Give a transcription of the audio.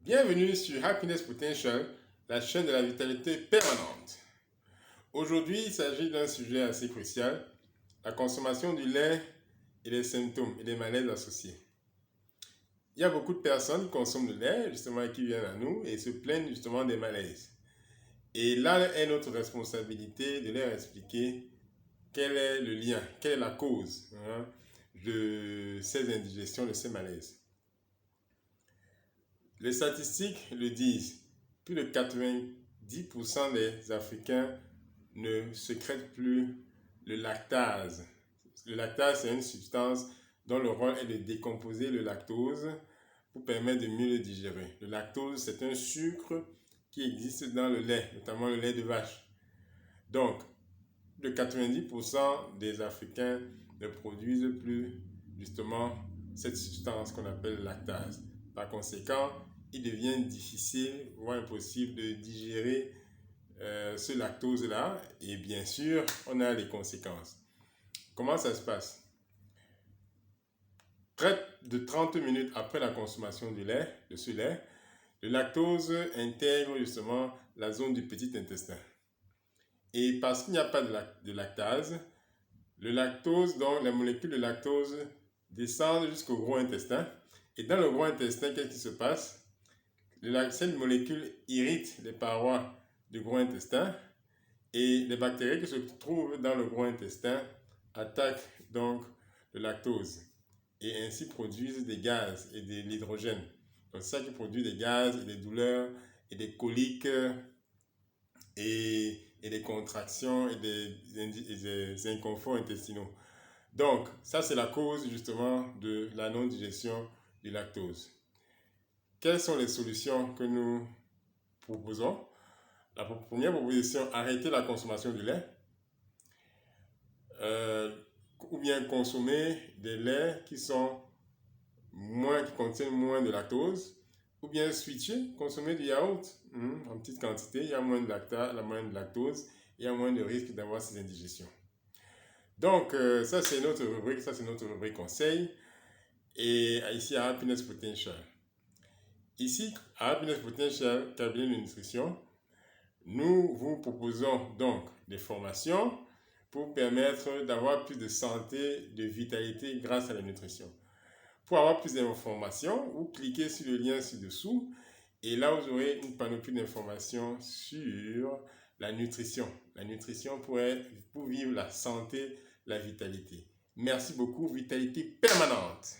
Bienvenue sur Happiness Potential, la chaîne de la vitalité permanente. Aujourd'hui, il s'agit d'un sujet assez crucial, la consommation du lait et les symptômes et les malaises associés. Il y a beaucoup de personnes qui consomment du lait, justement, et qui viennent à nous et se plaignent justement des malaises. Et là est notre responsabilité de leur expliquer quel est le lien, quelle est la cause de ces indigestions, de ces malaises. Les statistiques le disent, plus de 90% des Africains ne sécrètent plus le lactase. Le lactase, c'est une substance dont le rôle est de décomposer le lactose pour permettre de mieux le digérer. Le lactose, c'est un sucre qui existe dans le lait, notamment le lait de vache. Donc, de 90% des Africains ne produisent plus justement cette substance qu'on appelle lactase. Par conséquent, il devient difficile, voire impossible de digérer ce lactose-là et bien sûr, on a les conséquences. Comment ça se passe? Près de 30 minutes après la consommation de ce lait, le lactose intègre justement la zone du petit intestin. Et parce qu'il n'y a pas de lactase, le lactose, donc les molécules de lactose descendent jusqu'au gros intestin. Et dans le gros intestin, qu'est-ce qui se passe? Cette molécule irrite les parois du gros intestin et les bactéries qui se trouvent dans le gros intestin attaquent donc le lactose et ainsi produisent des gaz et de l'hydrogène. Donc c'est ça qui produit des gaz et des douleurs et des coliques et des contractions et des inconforts intestinaux. Donc ça c'est la cause justement de la non-digestion du lactose. Quelles sont les solutions que nous proposons? La première proposition, arrêter la consommation du lait ou bien consommer des laits qui contiennent moins de lactose ou bien switcher, consommer du yaourt en petite quantité, il y a moins de lactose, il y a moins de risque d'avoir ces indigestions. Donc, ça c'est notre rubrique conseil et ici à Happiness Potential. Ici, à Happiness Potential, cabinet de nutrition, nous vous proposons donc des formations pour permettre d'avoir plus de santé, de vitalité grâce à la nutrition. Pour avoir plus d'informations, vous cliquez sur le lien ci-dessous et là vous aurez une panoplie d'informations sur la nutrition. La nutrition pour vivre la santé, la vitalité. Merci beaucoup, vitalité permanente.